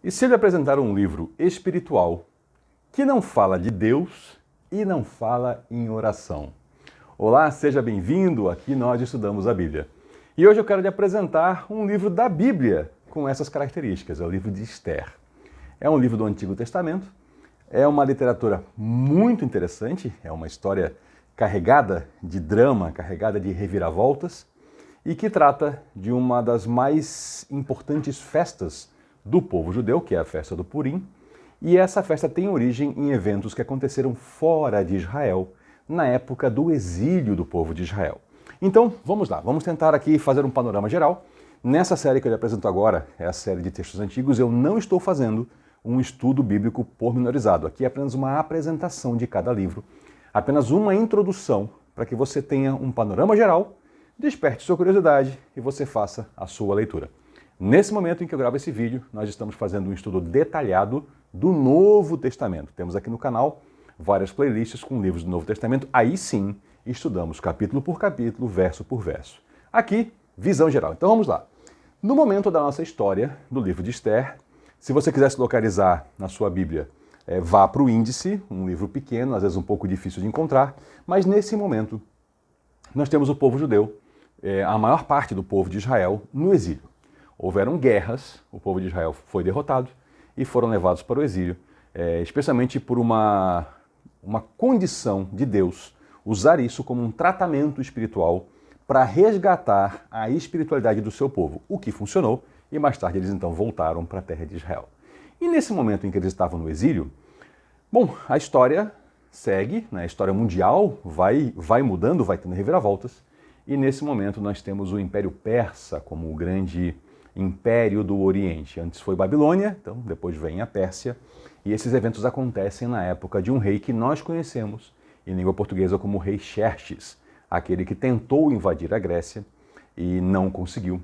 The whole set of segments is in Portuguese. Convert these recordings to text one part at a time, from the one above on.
E se eu lhe apresentar um livro espiritual que não fala de Deus e não fala em oração? Olá, seja bem-vindo, aqui nós estudamos a Bíblia. E hoje eu quero lhe apresentar um livro da Bíblia com essas características, é o livro de Esther. É um livro do Antigo Testamento, é uma literatura muito interessante, é uma história carregada de drama, carregada de reviravoltas, e que trata de uma das mais importantes festas do povo judeu, que é a festa do Purim, e essa festa tem origem em eventos que aconteceram fora de Israel, na época do exílio do povo de Israel. Então, vamos lá, vamos tentar aqui fazer um panorama geral. Nessa série que eu lhe apresento agora, é a série de textos antigos, eu não estou fazendo um estudo bíblico pormenorizado. Aqui é apenas uma apresentação de cada livro, apenas uma introdução para que você tenha um panorama geral, desperte sua curiosidade e você faça a sua leitura. Nesse momento em que eu gravo esse vídeo, nós estamos fazendo um estudo detalhado do Novo Testamento. Temos aqui no canal várias playlists com livros do Novo Testamento. Aí sim, estudamos capítulo por capítulo, verso por verso. Aqui, visão geral. Então vamos lá. No momento da nossa história, do livro de Esther, se você quiser se localizar na sua Bíblia, vá para o índice, um livro pequeno, às vezes um pouco difícil de encontrar, mas nesse momento nós temos o povo judeu, a maior parte do povo de Israel, no exílio. Houveram guerras, o povo de Israel foi derrotado e foram levados para o exílio, especialmente por uma condição de Deus usar isso como um tratamento espiritual para resgatar a espiritualidade do seu povo, o que funcionou, e mais tarde eles então voltaram para a terra de Israel. E nesse momento em que eles estavam no exílio, bom, a história segue, né? A história mundial vai mudando, vai tendo reviravoltas, e nesse momento nós temos o Império Persa como o grande Império do Oriente. Antes foi Babilônia, então depois vem a Pérsia, e esses eventos acontecem na época de um rei que nós conhecemos em língua portuguesa como o rei Xerxes, aquele que tentou invadir a Grécia e não conseguiu.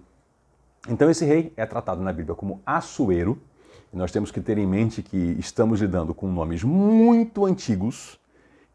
Então esse rei é tratado na Bíblia como Assuero, e nós temos que ter em mente que estamos lidando com nomes muito antigos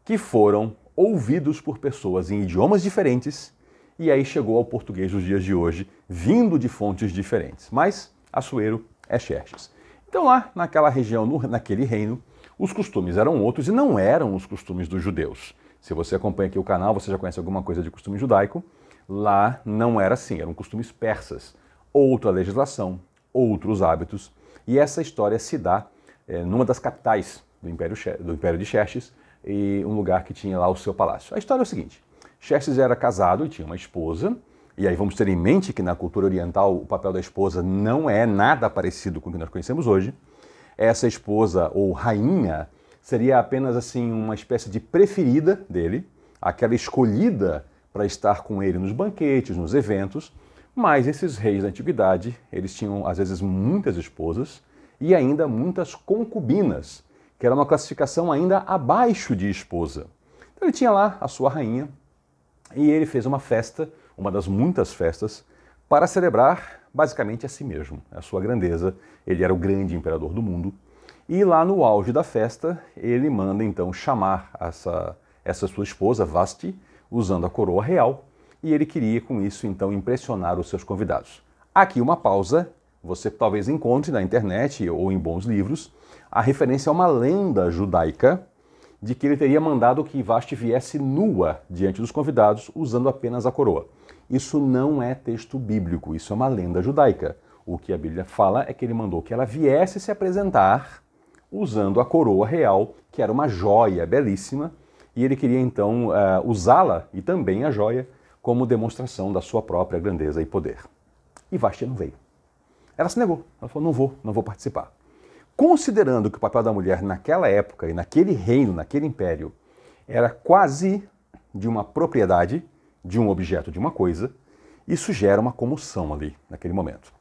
que foram ouvidos por pessoas em idiomas diferentes e aí chegou ao português dos dias de hoje, vindo de fontes diferentes. Mas Assuero é Xerxes. Então lá naquela região, naquele reino, os costumes eram outros e não eram os costumes dos judeus. Se você acompanha aqui o canal, você já conhece alguma coisa de costume judaico. Lá não era assim, eram costumes persas. Outra legislação, outros hábitos. E essa história se dá numa das capitais do Império de Xerxes, e um lugar que tinha lá o seu palácio. A história é o seguinte: Xerxes era casado e tinha uma esposa, e aí vamos ter em mente que na cultura oriental o papel da esposa não é nada parecido com o que nós conhecemos hoje. Essa esposa, ou rainha, seria apenas assim uma espécie de preferida dele, aquela escolhida para estar com ele nos banquetes, nos eventos. Mas esses reis da antiguidade, eles tinham às vezes muitas esposas e ainda muitas concubinas, que era uma classificação ainda abaixo de esposa. Então ele tinha lá a sua rainha e ele fez uma festa, uma das muitas festas, para celebrar basicamente a si mesmo, a sua grandeza. Ele era o grande imperador do mundo. E lá no auge da festa, ele manda então chamar essa sua esposa, Vasti, usando a coroa real, e ele queria com isso então impressionar os seus convidados. Aqui uma pausa, você talvez encontre na internet ou em bons livros a referência a uma lenda judaica de que ele teria mandado que Vasti viesse nua diante dos convidados usando apenas a coroa. Isso não é texto bíblico, isso é uma lenda judaica. O que a Bíblia fala é que ele mandou que ela viesse se apresentar usando a coroa real, que era uma joia belíssima, e ele queria então usá-la, e também a joia, como demonstração da sua própria grandeza e poder. E Vasti não veio. Ela se negou, ela falou, não vou participar. Considerando que o papel da mulher naquela época e naquele reino, naquele império, era quase de uma propriedade, de um objeto, de uma coisa, isso gera uma comoção ali, naquele momento.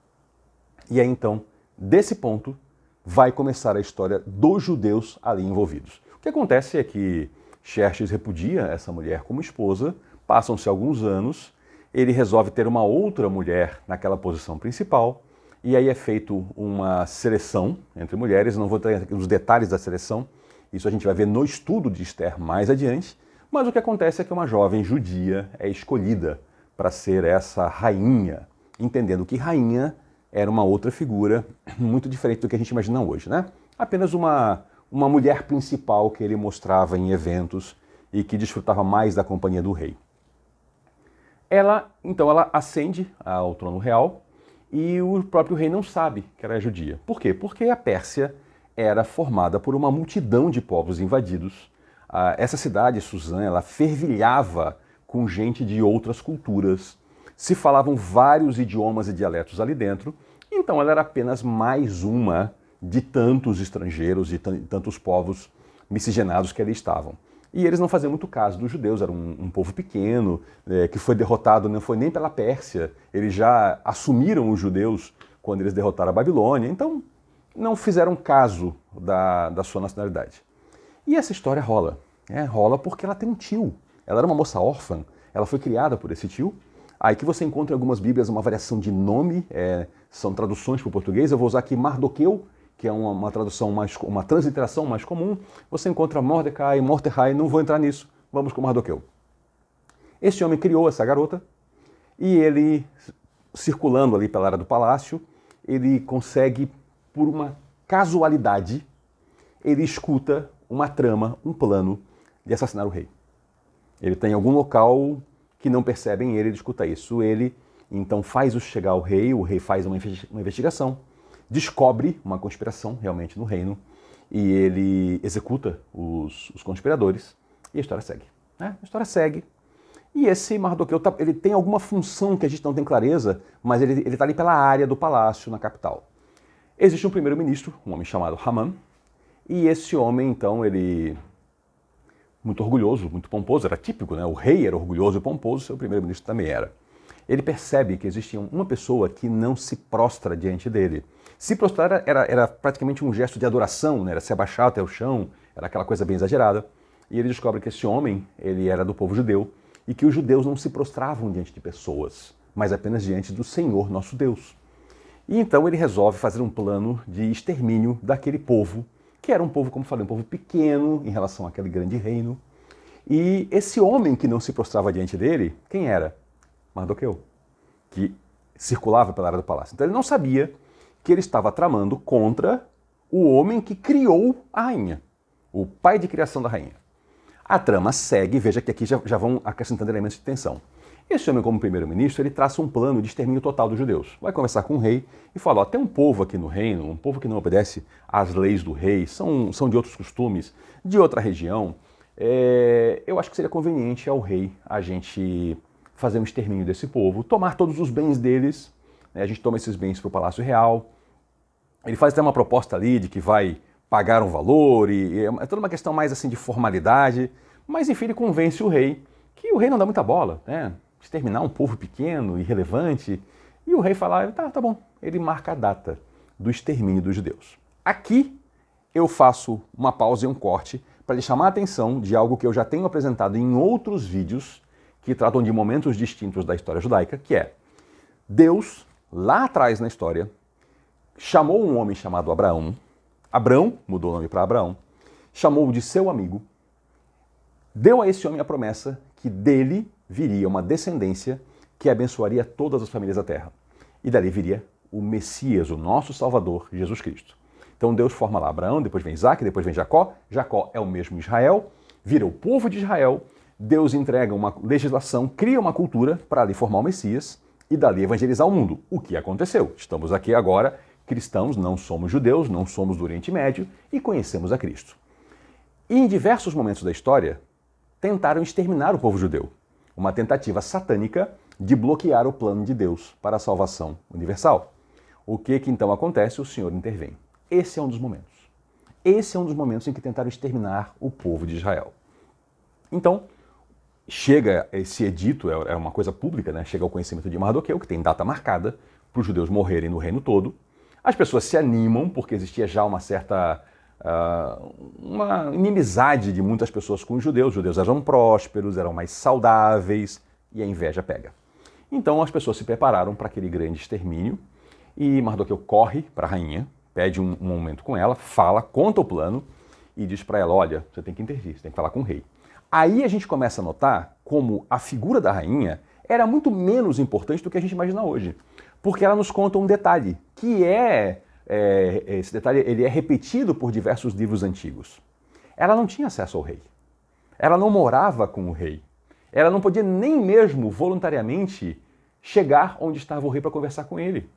E aí então, desse ponto, vai começar a história dos judeus ali envolvidos. O que acontece é que Xerxes repudia essa mulher como esposa, passam-se alguns anos, ele resolve ter uma outra mulher naquela posição principal, e aí é feito uma seleção entre mulheres. Não vou ter os detalhes da seleção, isso a gente vai ver no estudo de Esther mais adiante, mas o que acontece é que uma jovem judia é escolhida para ser essa rainha, entendendo que rainha era uma outra figura, muito diferente do que a gente imagina hoje, né? Apenas uma mulher principal que ele mostrava em eventos e que desfrutava mais da companhia do rei. Ela ascende ao trono real e o próprio rei não sabe que ela é judia. Por quê? Porque a Pérsia era formada por uma multidão de povos invadidos. Essa cidade, Suzã, ela fervilhava com gente de outras culturas. Se falavam vários idiomas e dialetos ali dentro, então ela era apenas mais uma de tantos estrangeiros, de tantos povos miscigenados que ali estavam. E eles não faziam muito caso dos judeus, era um povo pequeno, que foi derrotado, não foi nem pela Pérsia, eles já assumiram os judeus quando eles derrotaram a Babilônia, então não fizeram caso da sua nacionalidade. E essa história rola, rola porque ela tem um tio, ela era uma moça órfã, ela foi criada por esse tio. Aí que você encontra em algumas bíblias uma variação de nome, são traduções para o português, eu vou usar aqui Mardoqueu, que é uma tradução uma transliteração mais comum. Você encontra Mordecai, Mortehai, não vou entrar nisso, vamos com Mardoqueu. Esse homem criou essa garota e ele, circulando ali pela área do palácio, ele consegue, por uma casualidade, ele escuta uma trama, um plano de assassinar o rei. Ele está em algum local que não percebem ele escuta isso. Ele, então, faz chegar ao rei, o rei faz uma investigação, descobre uma conspiração realmente no reino e ele executa os conspiradores e a história segue. A história segue. E esse Mardoqueu, ele tem alguma função que a gente não tem clareza, mas ele está ali pela área do palácio, na capital. Existe um primeiro-ministro, um homem chamado Haman, e esse homem, então, ele muito orgulhoso, muito pomposo, era típico, né? O rei era orgulhoso e pomposo, seu primeiro-ministro também era. Ele percebe que existia uma pessoa que não se prostra diante dele. Se prostrar era praticamente um gesto de adoração, né? Era se abaixar até o chão, era aquela coisa bem exagerada. E ele descobre que esse homem, ele era do povo judeu, e que os judeus não se prostravam diante de pessoas, mas apenas diante do Senhor, nosso Deus. E então ele resolve fazer um plano de extermínio daquele povo, que era um povo, como falei, um povo pequeno em relação àquele grande reino. E esse homem que não se prostrava diante dele, quem era? Mardoqueu, que circulava pela área do palácio. Então ele não sabia que ele estava tramando contra o homem que criou a rainha, o pai de criação da rainha. A trama segue, veja que aqui já vão acrescentando elementos de tensão. Esse homem, como primeiro-ministro, ele traça um plano de extermínio total dos judeus. Vai conversar com o rei e fala, tem um povo aqui no reino, um povo que não obedece às leis do rei, são de outros costumes, de outra região. Eu acho que seria conveniente ao rei a gente fazer um extermínio desse povo, tomar todos os bens deles, né? A gente toma esses bens para o Palácio Real. Ele faz até uma proposta ali de que vai pagar um valor, e é toda uma questão mais assim de formalidade, mas enfim, ele convence o rei que o rei não dá muita bola, né? Exterminar um povo pequeno, irrelevante, e o rei fala, tá bom, ele marca a data do extermínio dos judeus. Aqui eu faço uma pausa e um corte para lhe chamar a atenção de algo que eu já tenho apresentado em outros vídeos que tratam de momentos distintos da história judaica, que é Deus, lá atrás na história, chamou um homem chamado Abraão, mudou o nome para Abraão, chamou-o de seu amigo, deu a esse homem a promessa que dele viria uma descendência que abençoaria todas as famílias da terra. E dali viria o Messias, o nosso Salvador, Jesus Cristo. Então Deus forma lá Abraão, depois vem Isaac, depois vem Jacó. Jacó é o mesmo Israel, vira o povo de Israel. Deus entrega uma legislação, cria uma cultura para ali formar o Messias e dali evangelizar o mundo. O que aconteceu? Estamos aqui agora, cristãos, não somos judeus, não somos do Oriente Médio e conhecemos a Cristo. E em diversos momentos da história, tentaram exterminar o povo judeu. Uma tentativa satânica de bloquear o plano de Deus para a salvação universal. O que então acontece? O Senhor intervém. Esse é um dos momentos. Esse é um dos momentos em que tentaram exterminar o povo de Israel. Então, chega esse edito, é uma coisa pública, né? Chega ao conhecimento de Mardoqueu, que tem data marcada para os judeus morrerem no reino todo. As pessoas se animam, porque existia já uma certa uma inimizade de muitas pessoas com os judeus. Os judeus eram prósperos, eram mais saudáveis, e a inveja pega. Então as pessoas se prepararam para aquele grande extermínio, e Mardoqueu corre para a rainha, pede um momento com ela, fala, conta o plano, e diz para ela, olha, você tem que intervir, você tem que falar com o rei. Aí a gente começa a notar como a figura da rainha era muito menos importante do que a gente imagina hoje. Porque ela nos conta um detalhe, que esse detalhe ele é repetido por diversos livros antigos. Ela não tinha acesso ao rei. Ela não morava com o rei. Ela não podia nem mesmo voluntariamente chegar onde estava o rei para conversar com ele.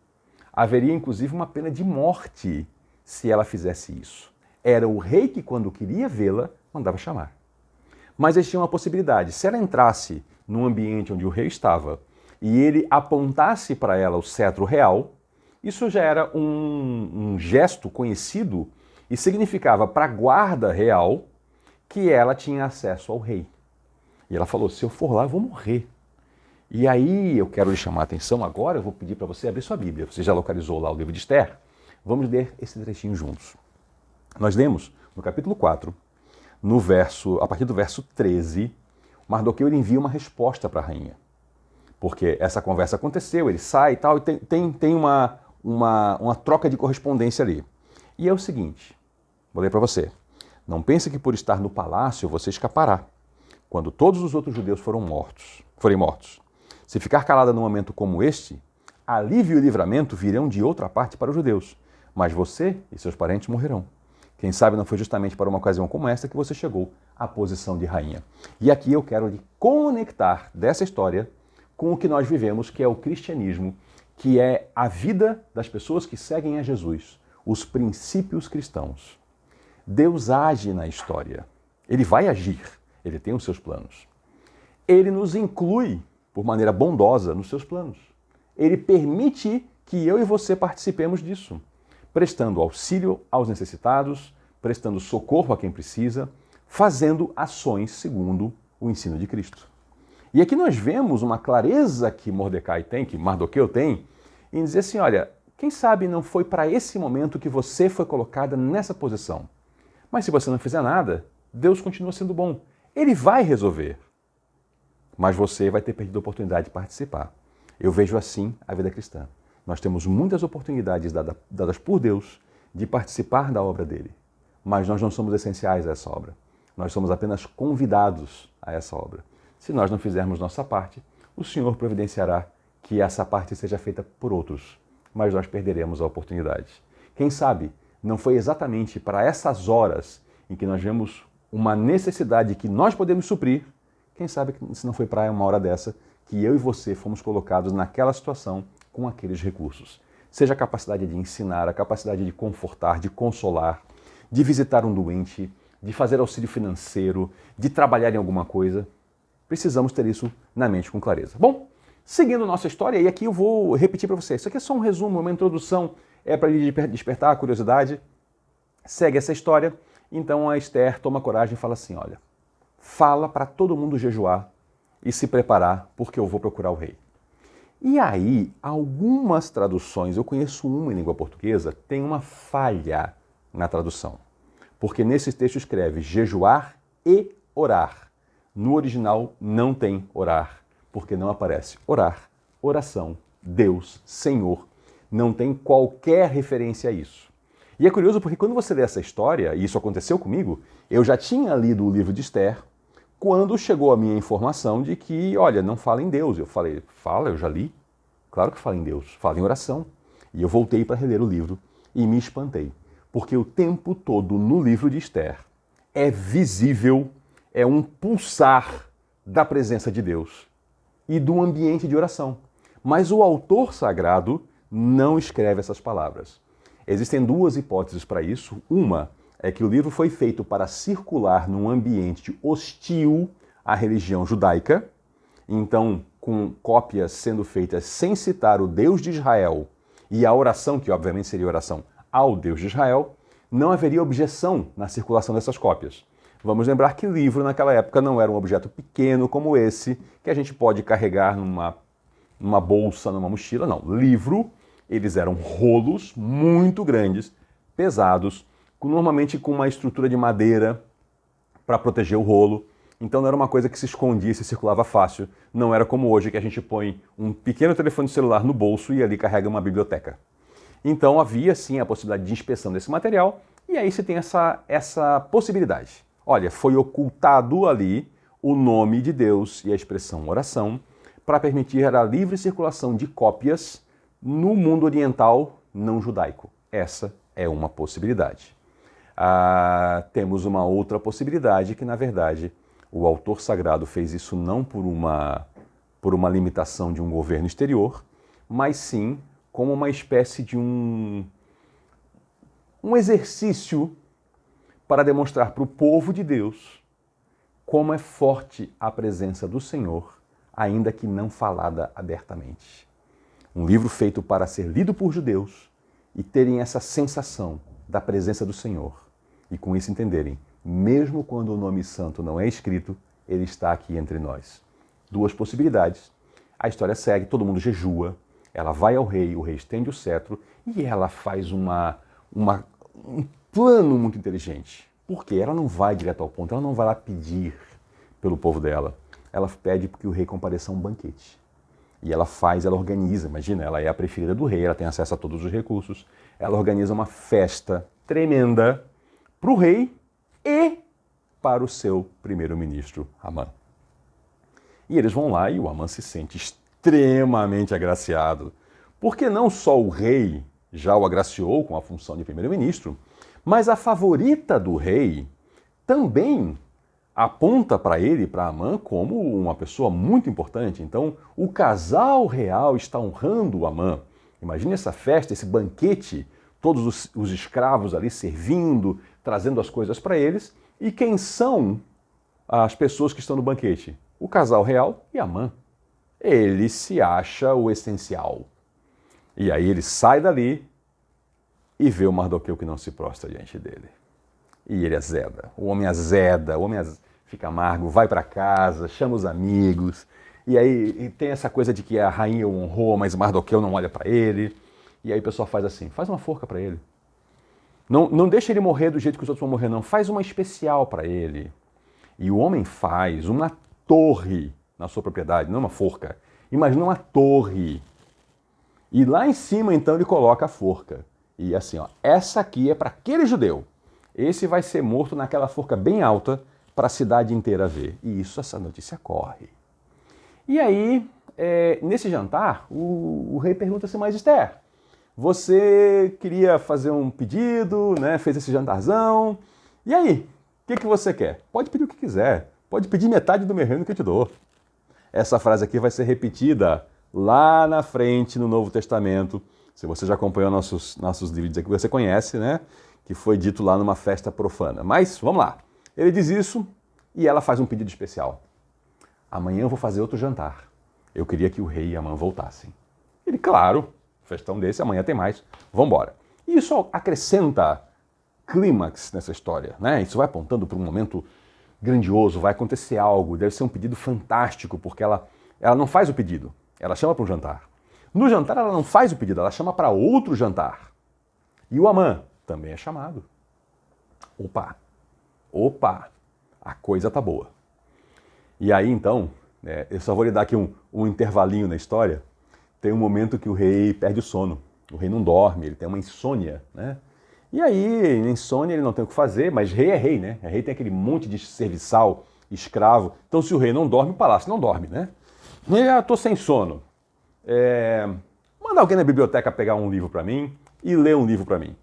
Haveria inclusive uma pena de morte se ela fizesse isso. Era o rei que, quando queria vê-la, mandava chamar. Mas existia uma possibilidade. Se ela entrasse num ambiente onde o rei estava e ele apontasse para ela o cetro real, isso já era um gesto conhecido e significava para a guarda real que ela tinha acesso ao rei. E ela falou, se eu for lá, eu vou morrer. E aí eu quero lhe chamar a atenção agora, eu vou pedir para você abrir sua Bíblia. Você já localizou lá o livro de Esther? Vamos ler esse trechinho juntos. Nós lemos no capítulo 4, a partir do verso 13, Mardoqueu ele envia uma resposta para a rainha. Porque essa conversa aconteceu, ele sai e tal, e tem uma troca de correspondência ali. E é o seguinte, vou ler para você. Não pense que por estar no palácio você escapará, quando todos os outros judeus forem mortos. Se ficar calada num momento como este, alívio e livramento virão de outra parte para os judeus, mas você e seus parentes morrerão. Quem sabe não foi justamente para uma ocasião como esta que você chegou à posição de rainha. E aqui eu quero lhe conectar dessa história com o que nós vivemos, que é o cristianismo, que é a vida das pessoas que seguem a Jesus, os princípios cristãos. Deus age na história. Ele vai agir. Ele tem os seus planos. Ele nos inclui, por maneira bondosa, nos seus planos. Ele permite que eu e você participemos disso, prestando auxílio aos necessitados, prestando socorro a quem precisa, fazendo ações segundo o ensino de Cristo. E aqui nós vemos uma clareza que Mardoqueu tem, em dizer assim, olha, quem sabe não foi para esse momento que você foi colocada nessa posição. Mas se você não fizer nada, Deus continua sendo bom. Ele vai resolver. Mas você vai ter perdido a oportunidade de participar. Eu vejo assim a vida cristã. Nós temos muitas oportunidades dadas por Deus de participar da obra dele. Mas nós não somos essenciais a essa obra. Nós somos apenas convidados a essa obra. Se nós não fizermos nossa parte, o Senhor providenciará que essa parte seja feita por outros. Mas nós perderemos a oportunidade. Quem sabe não foi exatamente para essas horas em que nós vemos uma necessidade que nós podemos suprir, quem sabe se não foi para uma hora dessa que eu e você fomos colocados naquela situação com aqueles recursos. Seja a capacidade de ensinar, a capacidade de confortar, de consolar, de visitar um doente, de fazer auxílio financeiro, de trabalhar em alguma coisa. Precisamos ter isso na mente com clareza. Bom, seguindo nossa história, e aqui eu vou repetir para você, isso aqui é só um resumo, uma introdução, é para lhe despertar a curiosidade. Segue essa história. Então a Esther toma coragem e fala assim, olha, fala para todo mundo jejuar e se preparar, porque eu vou procurar o rei. E aí, algumas traduções, eu conheço uma em língua portuguesa, tem uma falha na tradução. Porque nesse texto escreve jejuar e orar. No original não tem orar, porque não aparece orar, oração, Deus, Senhor. Não tem qualquer referência a isso. E é curioso porque quando você lê essa história, e isso aconteceu comigo, eu já tinha lido o livro de Esther, quando chegou a minha informação de que, olha, não fala em Deus. Eu falei, fala, eu já li. Claro que fala em Deus, fala em oração. E eu voltei para reler o livro e me espantei. Porque o tempo todo no livro de Esther é visível, é um pulsar da presença de Deus e do ambiente de oração. Mas o autor sagrado não escreve essas palavras. Existem duas hipóteses para isso. Uma é que o livro foi feito para circular num ambiente hostil à religião judaica, então com cópias sendo feitas sem citar o Deus de Israel e a oração, que obviamente seria oração ao Deus de Israel, não haveria objeção na circulação dessas cópias. Vamos lembrar que livro naquela época não era um objeto pequeno como esse, que a gente pode carregar numa bolsa, numa mochila, não. Livro, eles eram rolos muito grandes, pesados, normalmente com uma estrutura de madeira para proteger o rolo. Então não era uma coisa que se escondia e se circulava fácil. Não era como hoje, que a gente põe um pequeno telefone celular no bolso e ali carrega uma biblioteca. Então havia sim a possibilidade de inspeção desse material, e aí se tem essa possibilidade. Olha, foi ocultado ali o nome de Deus e a expressão oração para permitir a livre circulação de cópias no mundo oriental não judaico. Essa é uma possibilidade. Temos uma outra possibilidade que, na verdade, o autor sagrado fez isso não por uma limitação de um governo exterior, mas sim como uma espécie de um exercício para demonstrar para o povo de Deus como é forte a presença do Senhor, ainda que não falada abertamente. Um livro feito para ser lido por judeus e terem essa sensação da presença do Senhor. E com isso entenderem, mesmo quando o nome santo não é escrito, ele está aqui entre nós. Duas possibilidades. A história segue, todo mundo jejua, ela vai ao rei, o rei estende o cetro e ela faz um plano muito inteligente. Porque ela não vai direto ao ponto, ela não vai lá pedir pelo povo dela. Ela pede porque o rei compareça a um banquete. E ela organiza, imagina, ela é a preferida do rei, ela tem acesso a todos os recursos. Ela organiza uma festa tremenda para o rei e para o seu primeiro-ministro, Amã. E eles vão lá e o Amã se sente extremamente agraciado, porque não só o rei já o agraciou com a função de primeiro-ministro, mas a favorita do rei também aponta para ele, para Amã, como uma pessoa muito importante. Então, o casal real está honrando Amã. Imagine essa festa, esse banquete, todos os escravos ali servindo, trazendo as coisas para eles. E quem são as pessoas que estão no banquete? O casal real e Amã. Ele se acha o essencial. E aí ele sai dali e vê o Mardoqueu que não se prostra diante dele. E ele azeda. O homem fica amargo, vai para casa, chama os amigos. E aí tem essa coisa de que a rainha o honrou, mas Mardoqueu não olha para ele. E aí o pessoal faz assim, faz uma forca para ele. Não deixa ele morrer do jeito que os outros vão morrer, não. Faz uma especial para ele. E o homem faz uma torre na sua propriedade, não uma forca. Imagina uma torre. E lá em cima, então, ele coloca a forca. E assim, ó, essa aqui é para aquele judeu. Esse vai ser morto naquela forca bem alta para a cidade inteira ver. E essa notícia corre. E aí, nesse jantar, o rei pergunta assim, mas Esther, você queria fazer um pedido, né? Fez esse jantarzão. E aí, o que você quer? Pode pedir o que quiser. Pode pedir metade do meu reino que eu te dou. Essa frase aqui vai ser repetida lá na frente no Novo Testamento. Se você já acompanhou nossos livros aqui, você conhece, né? Que foi dito lá numa festa profana. Mas, vamos lá. Ele diz isso e ela faz um pedido especial. Amanhã eu vou fazer outro jantar. Eu queria que o rei e a Amã voltassem. Ele, claro, festão desse, amanhã tem mais. Vamos embora. E isso acrescenta clímax nessa história, né? Isso vai apontando para um momento grandioso, vai acontecer algo, deve ser um pedido fantástico, porque ela não faz o pedido, ela chama para um jantar. No jantar ela não faz o pedido, ela chama para outro jantar. E o Amã também é chamado. Opa, a coisa tá boa. E aí então, eu só vou lhe dar aqui um intervalinho na história, tem um momento que o rei perde o sono, o rei não dorme, ele tem uma insônia, né? E aí, na insônia ele não tem o que fazer, mas rei é rei, né? Rei tem aquele monte de serviçal, escravo. Então se o rei não dorme, o palácio não dorme, né? Eu tô sem sono. Manda alguém na biblioteca pegar um livro para mim e ler um livro para mim.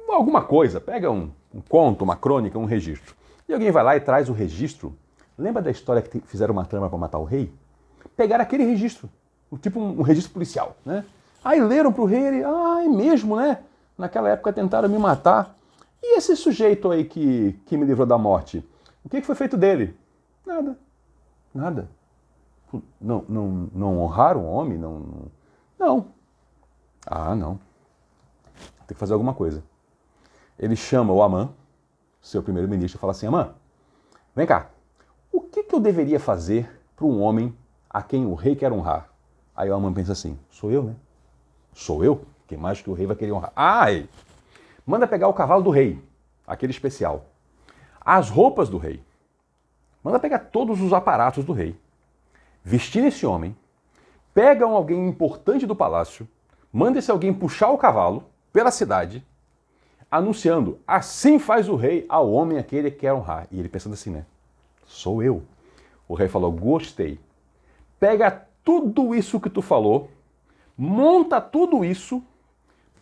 Alguma coisa, pega um conto, uma crônica, um registro. E alguém vai lá e traz o registro. Lembra da história que fizeram uma trama para matar o rei? Pegaram aquele registro, tipo um registro policial, né? Aí leram pro rei, ele, é mesmo, né? Naquela época tentaram me matar. E esse sujeito aí que me livrou da morte? O que foi feito dele? Nada. Não honraram o homem? Não. Não. Não. Tem que fazer alguma coisa. Ele chama o Amã, seu primeiro-ministro, e fala assim, Amã, vem cá. O que eu deveria fazer para um homem a quem o rei quer honrar? Aí o Amã pensa assim, sou eu, né? Sou eu? Quem mais que o rei vai querer honrar? Manda pegar o cavalo do rei, aquele especial. As roupas do rei. Manda pegar todos os aparatos do rei. Vestir esse homem. Pega alguém importante do palácio. Manda esse alguém puxar o cavalo pela cidade, anunciando, assim faz o rei ao homem a quem ele quer honrar. E ele pensando assim, né? Sou eu. O rei falou, gostei. Pega tudo isso que tu falou, monta tudo isso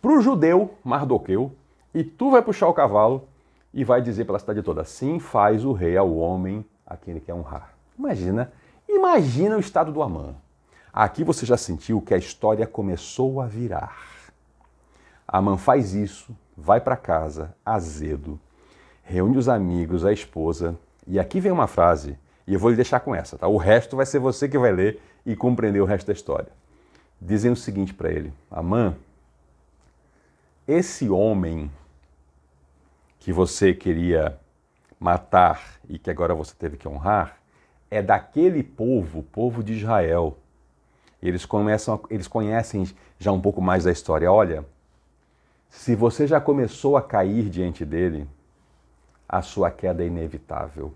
para o judeu Mardoqueu, e tu vai puxar o cavalo e vai dizer pela cidade toda: assim faz o rei ao homem a quem ele quer honrar. Imagina o estado do Amã. Aqui você já sentiu que a história começou a virar. Amã faz isso, vai para casa, azedo, reúne os amigos, a esposa, e aqui vem uma frase, e eu vou lhe deixar com essa, tá? O resto vai ser você que vai ler e compreender o resto da história. Dizem o seguinte para ele: Amã, esse homem que você queria matar e que agora você teve que honrar, é daquele povo, o povo de Israel. Eles conhecem já um pouco mais da história. Olha, se você já começou a cair diante dele, a sua queda é inevitável.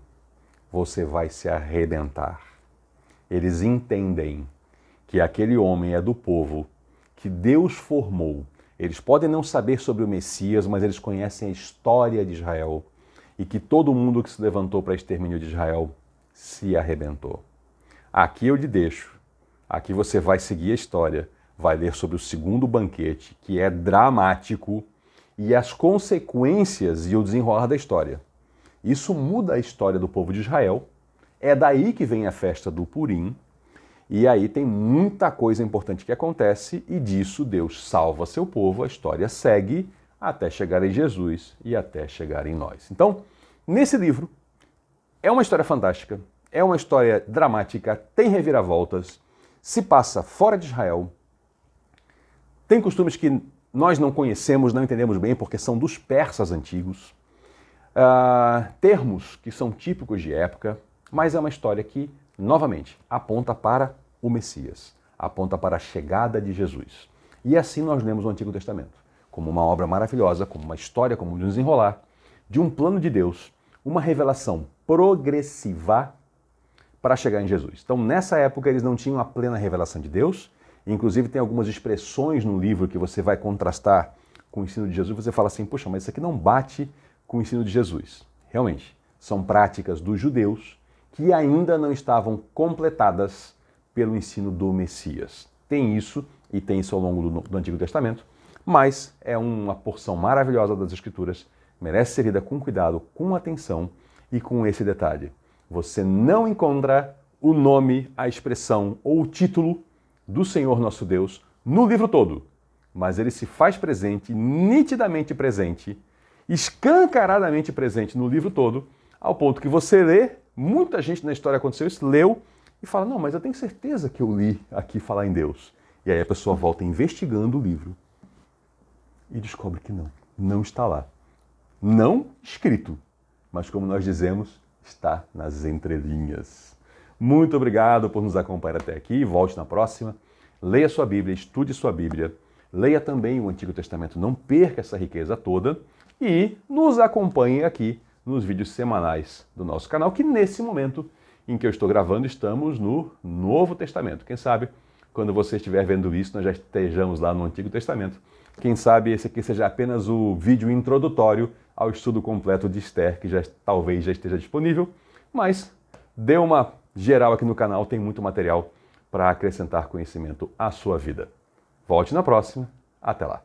Você vai se arrebentar. Eles entendem que aquele homem é do povo que Deus formou. Eles podem não saber sobre o Messias, mas eles conhecem a história de Israel e que todo mundo que se levantou para extermínio de Israel se arrebentou. Aqui eu lhe deixo. Aqui você vai seguir a história, vai ler sobre o segundo banquete, que é dramático, e as consequências e o desenrolar da história. Isso muda a história do povo de Israel, é daí que vem a festa do Purim, e aí tem muita coisa importante que acontece, e disso Deus salva seu povo, a história segue até chegar em Jesus e até chegar em nós. Então, nesse livro, é uma história fantástica, é uma história dramática, tem reviravoltas, se passa fora de Israel, tem costumes que nós não conhecemos, não entendemos bem, porque são dos persas antigos, termos que são típicos de época, mas é uma história que, novamente, aponta para o Messias, aponta para a chegada de Jesus. E assim nós lemos o Antigo Testamento, como uma obra maravilhosa, como uma história, como um desenrolar de um plano de Deus, uma revelação progressiva para chegar em Jesus. Então, nessa época, eles não tinham a plena revelação de Deus. Inclusive, tem algumas expressões no livro que você vai contrastar com o ensino de Jesus. Você fala assim, poxa, mas isso aqui não bate com o ensino de Jesus. Realmente, são práticas dos judeus que ainda não estavam completadas pelo ensino do Messias. Tem isso, e tem isso ao longo do Antigo Testamento, mas é uma porção maravilhosa das Escrituras, merece ser lida com cuidado, com atenção e com esse detalhe. Você não encontra o nome, a expressão ou o título do Senhor nosso Deus no livro todo, mas ele se faz presente, nitidamente presente, escancaradamente presente no livro todo, ao ponto que você lê, muita gente na história aconteceu isso, leu e fala, não, mas eu tenho certeza que eu li aqui falar em Deus. E aí a pessoa volta investigando o livro e descobre que não está lá. Não escrito, mas como nós dizemos, está nas entrelinhas. Muito obrigado por nos acompanhar até aqui. Volte na próxima. Leia sua Bíblia, estude sua Bíblia. Leia também o Antigo Testamento. Não perca essa riqueza toda. E nos acompanhe aqui nos vídeos semanais do nosso canal, que nesse momento em que eu estou gravando, estamos no Novo Testamento. Quem sabe, quando você estiver vendo isso, nós já estejamos lá no Antigo Testamento. Quem sabe esse aqui seja apenas o vídeo introdutório ao estudo completo de Esther, que talvez já esteja disponível, mas dê uma geral aqui no canal, tem muito material para acrescentar conhecimento à sua vida. Volte na próxima, até lá!